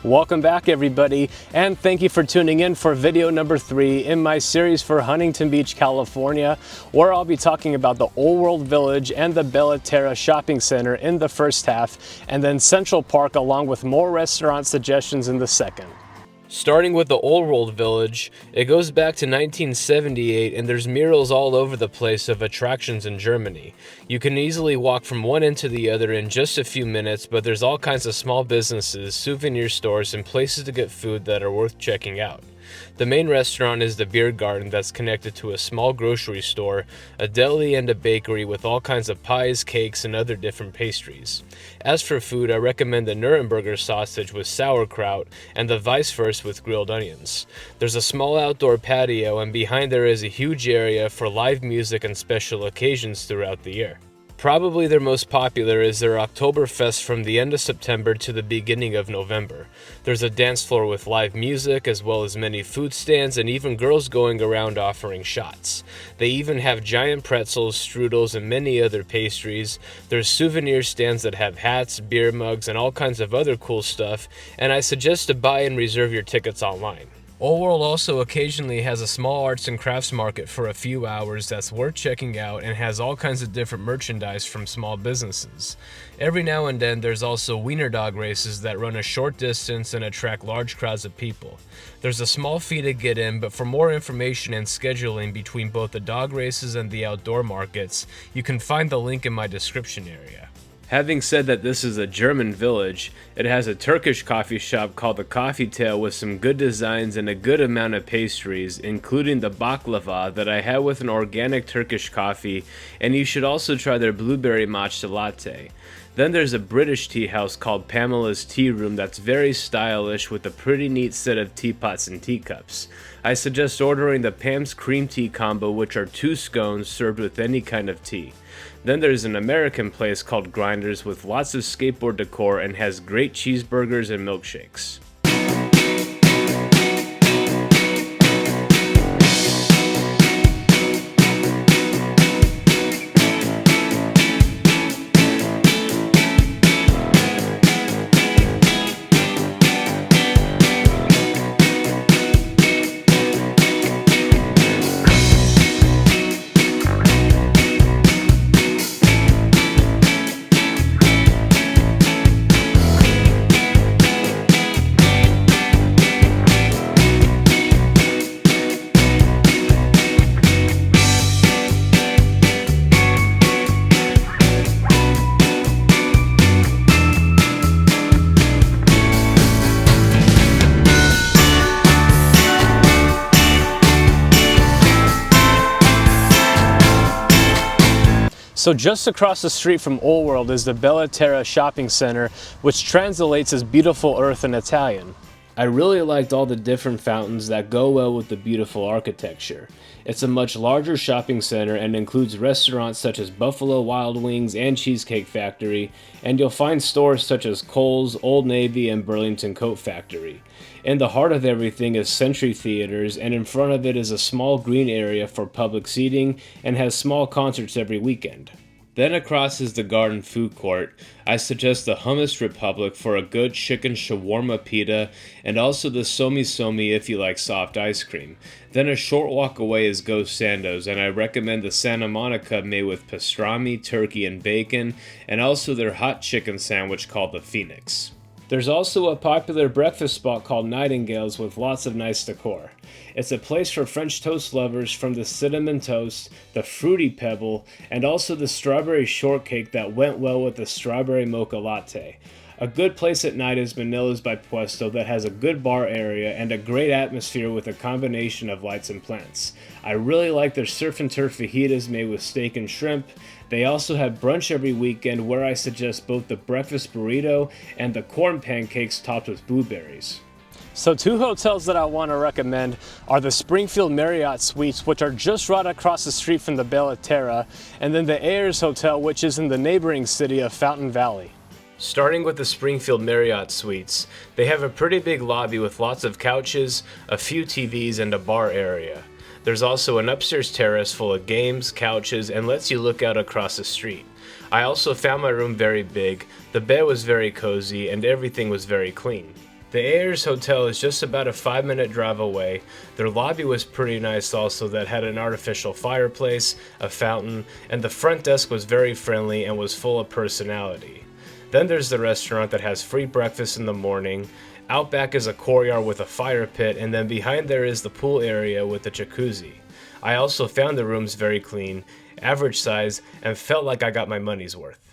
Welcome back everybody, and thank you for tuning in for video number 3 in my series for Huntington Beach, California, where I'll be talking about the Old World Village and the TERRA shopping center in the first half, and then Central Park along with more restaurant suggestions in the second. Starting with the Old World Village, it goes back to 1978 and there's murals all over the place of attractions in Germany. You can easily walk from one end to the other in just a few minutes, but there's all kinds of small businesses, souvenir stores, and places to get food that are worth checking out. The main restaurant is the beer garden that's connected to a small grocery store, a deli, and a bakery with all kinds of pies, cakes, and other different pastries. As for food, I recommend the Nuremberger sausage with sauerkraut and the Weisswurst with grilled onions. There's a small outdoor patio, and behind there is a huge area for live music and special occasions throughout the year. Probably their most popular is their Oktoberfest from the end of September to the beginning of November. There's a dance floor with live music, as well as many food stands and even girls going around offering shots. They even have giant pretzels, strudels, and many other pastries. There's souvenir stands that have hats, beer mugs, and all kinds of other cool stuff, and I suggest to buy and reserve your tickets online. Old World also occasionally has a small arts and crafts market for a few hours that's worth checking out and has all kinds of different merchandise from small businesses. Every now and then there's also wiener dog races that run a short distance and attract large crowds of people. There's a small fee to get in, but for more information and scheduling between both the dog races and the outdoor markets, you can find the link in my description area. Having said that this is a German village, it has a Turkish coffee shop called the Coffee Tale with some good designs and a good amount of pastries, including the baklava that I had with an organic Turkish coffee, and you should also try their blueberry matcha latte. Then there's a British tea house called Pamela's Tea Room that's very stylish with a pretty neat set of teapots and teacups. I suggest ordering the Pam's Cream Tea combo, which are 2 scones served with any kind of tea. Then there's an American place called Grinders with lots of skateboard decor and has great cheeseburgers and milkshakes. So just across the street from Old World is the TERRA shopping center, which translates as beautiful earth in Italian. I really liked all the different fountains that go well with the beautiful architecture. It's a much larger shopping center and includes restaurants such as Buffalo Wild Wings and Cheesecake Factory, and you'll find stores such as Kohl's, Old Navy, and Burlington Coat Factory. In the heart of everything is Century Theaters, and in front of it is a small green area for public seating and has small concerts every weekend. Then across is the Garden Food Court. I suggest the Hummus Republic for a good chicken shawarma pita, and also the Somi Somi if you like soft ice cream. Then a short walk away is Ghost Sando's, and I recommend the Santa Monica made with pastrami, turkey, and bacon, and also their hot chicken sandwich called the Phoenix. There's also a popular breakfast spot called Nightingale's with lots of nice decor. It's a place for French toast lovers from the cinnamon toast, the fruity pebble, and also the strawberry shortcake that went well with the strawberry mocha latte. A good place at night is Manila's by Puesto that has a good bar area and a great atmosphere with a combination of lights and plants. I really like their surf and turf fajitas made with steak and shrimp. They also have brunch every weekend where I suggest both the breakfast burrito and the corn pancakes topped with blueberries. So 2 hotels that I want to recommend are the Springfield Marriott Suites, which are just right across the street from the TERRA, and then the Ayers Hotel, which is in the neighboring city of Fountain Valley. Starting with the Springfield Marriott Suites, they have a pretty big lobby with lots of couches, a few TVs, and a bar area. There's also an upstairs terrace full of games, couches, and lets you look out across the street. I also found my room very big, the bed was very cozy, and everything was very clean. The Ayers Hotel is just about a 5-minute drive away. Their lobby was pretty nice also, that had an artificial fireplace, a fountain, and the front desk was very friendly and was full of personality. Then there's the restaurant that has free breakfast in the morning. Out back is a courtyard with a fire pit, and then behind there is the pool area with a jacuzzi. I also found the rooms very clean, average size, and felt like I got my money's worth.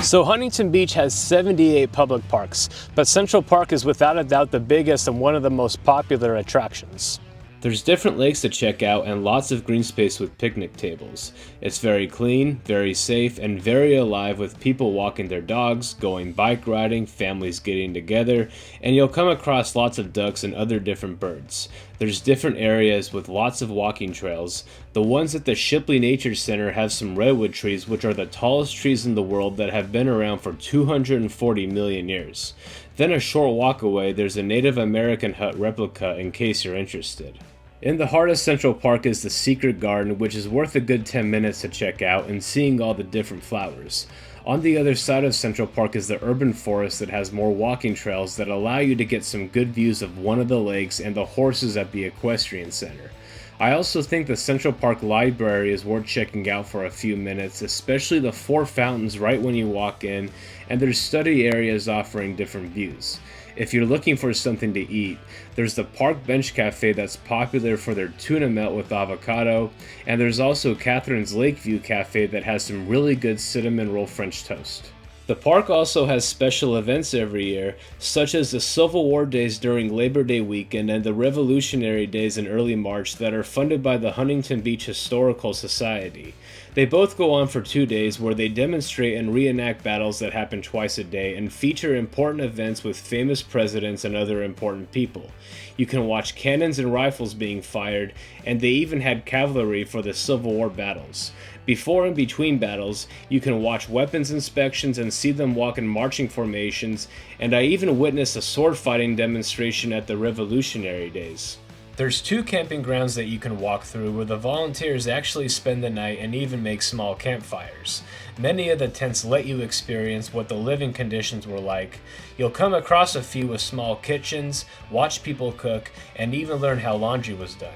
So Huntington Beach has 78 public parks, but Central Park is without a doubt the biggest and one of the most popular attractions. There's different lakes to check out and lots of green space with picnic tables. It's very clean, very safe, and very alive with people walking their dogs, going bike riding, families getting together, and you'll come across lots of ducks and other different birds. There's different areas with lots of walking trails. The ones at the Shipley Nature Center have some redwood trees, which are the tallest trees in the world that have been around for 240 million years. Then a short walk away, there's a Native American hut replica in case you're interested. In the heart of Central Park is the Secret Garden, which is worth a good 10 minutes to check out and seeing all the different flowers. On the other side of Central Park is the urban forest that has more walking trails that allow you to get some good views of one of the lakes and the horses at the equestrian center. I also think the Central Park Library is worth checking out for a few minutes, especially the 4 fountains right when you walk in, and there's study areas offering different views. If you're looking for something to eat, there's the Park Bench Cafe that's popular for their tuna melt with avocado, and there's also Catherine's Lakeview Cafe that has some really good cinnamon roll French toast. The park also has special events every year, such as the Civil War Days during Labor Day weekend and the Revolutionary Days in early March that are funded by the Huntington Beach Historical Society. They both go on for 2 days where they demonstrate and reenact battles that happen twice a day and feature important events with famous presidents and other important people. You can watch cannons and rifles being fired, and they even had cavalry for the Civil War battles. Before and between battles, you can watch weapons inspections and see them walk in marching formations, and I even witnessed a sword fighting demonstration at the Revolutionary Days. There's 2 camping grounds that you can walk through where the volunteers actually spend the night and even make small campfires. Many of the tents let you experience what the living conditions were like. You'll come across a few with small kitchens, watch people cook, and even learn how laundry was done.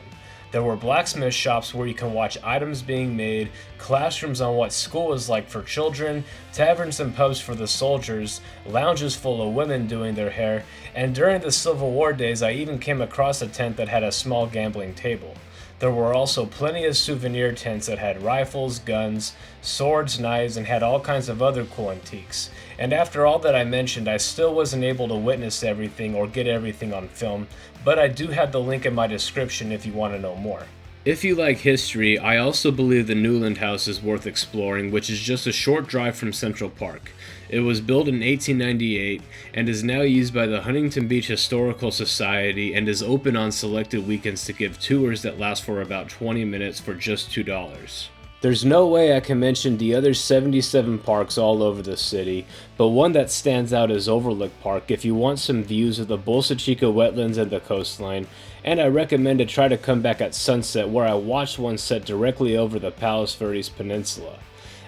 There were blacksmith shops where you can watch items being made, classrooms on what school is like for children, taverns and pubs for the soldiers, lounges full of women doing their hair, and during the Civil War days I even came across a tent that had a small gambling table. There were also plenty of souvenir tents that had rifles, guns, swords, knives, and had all kinds of other cool antiques. And after all that I mentioned, I still wasn't able to witness everything or get everything on film, but I do have the link in my description if you want to know more. If you like history, I also believe the Newland House is worth exploring, which is just a short drive from Central Park. It was built in 1898 and is now used by the Huntington Beach Historical Society and is open on selected weekends to give tours that last for about 20 minutes for just $2. There's no way I can mention the other 77 parks all over the city, but one that stands out is Overlook Park if you want some views of the Bolsa Chica wetlands and the coastline, and I recommend to try to come back at sunset, where I watched one set directly over the Palos Verdes Peninsula.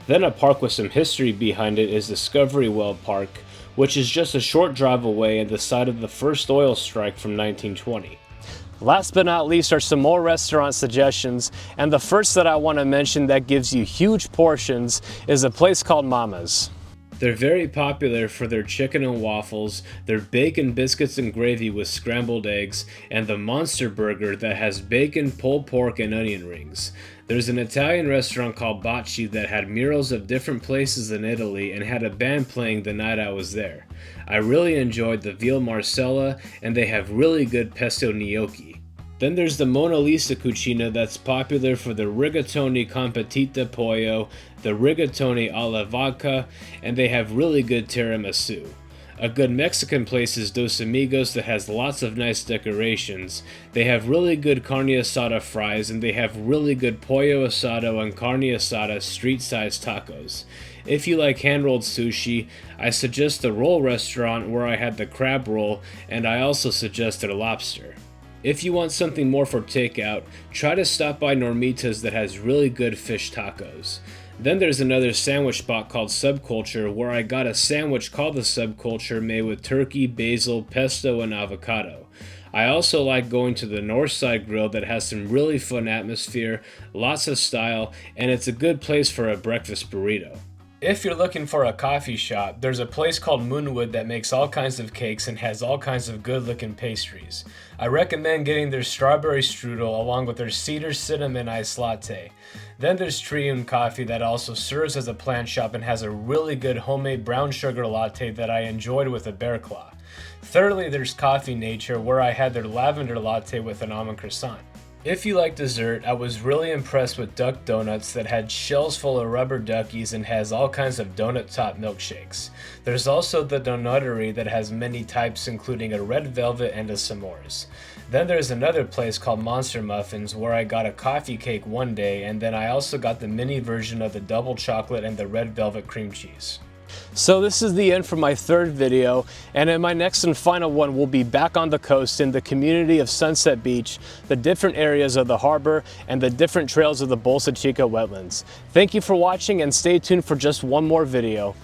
Then a park with some history behind it is Discovery Well Park, which is just a short drive away at the site of the first oil strike from 1920. Last but not least are some more restaurant suggestions, and the first that I want to mention that gives you huge portions is a place called Mama's. They're very popular for their chicken and waffles, their bacon biscuits and gravy with scrambled eggs, and the monster burger that has bacon, pulled pork, and onion rings. There's an Italian restaurant called Bocce that had murals of different places in Italy and had a band playing the night I was there. I really enjoyed the veal marsala, and they have really good pesto gnocchi. Then there's the Mona Lisa Cucina that's popular for the rigatoni con petita pollo, the rigatoni alla vodka, and they have really good tiramisu. A good Mexican place is Dos Amigos that has lots of nice decorations. They have really good carne asada fries, and they have really good pollo asado and carne asada street-sized tacos. If you like hand-rolled sushi, I suggest the Roll restaurant where I had the crab roll, and I also suggest their lobster. If you want something more for takeout, try to stop by Normita's that has really good fish tacos. Then there's another sandwich spot called Subculture where I got a sandwich called the Subculture made with turkey, basil, pesto, and avocado. I also like going to the Northside Grill that has some really fun atmosphere, lots of style, and it's a good place for a breakfast burrito. If you're looking for a coffee shop, there's a place called Moonwood that makes all kinds of cakes and has all kinds of good looking pastries. I recommend getting their strawberry strudel along with their cedar cinnamon iced latte. Then there's Triune Coffee that also serves as a plant shop and has a really good homemade brown sugar latte that I enjoyed with a bear claw. Thirdly, there's Coffee Nature where I had their lavender latte with an almond croissant. If you like dessert, I was really impressed with Duck Donuts that had shells full of rubber duckies and has all kinds of donut top milkshakes. There's also the Donuttery that has many types including a red velvet and a s'mores. Then there's another place called Monster Muffins where I got a coffee cake one day, and then I also got the mini version of the double chocolate and the red velvet cream cheese. So this is the end for my third video, and in my next and final one we'll be back on the coast in the community of Sunset Beach, the different areas of the harbor, and the different trails of the Bolsa Chica wetlands. Thank you for watching and stay tuned for just one more video.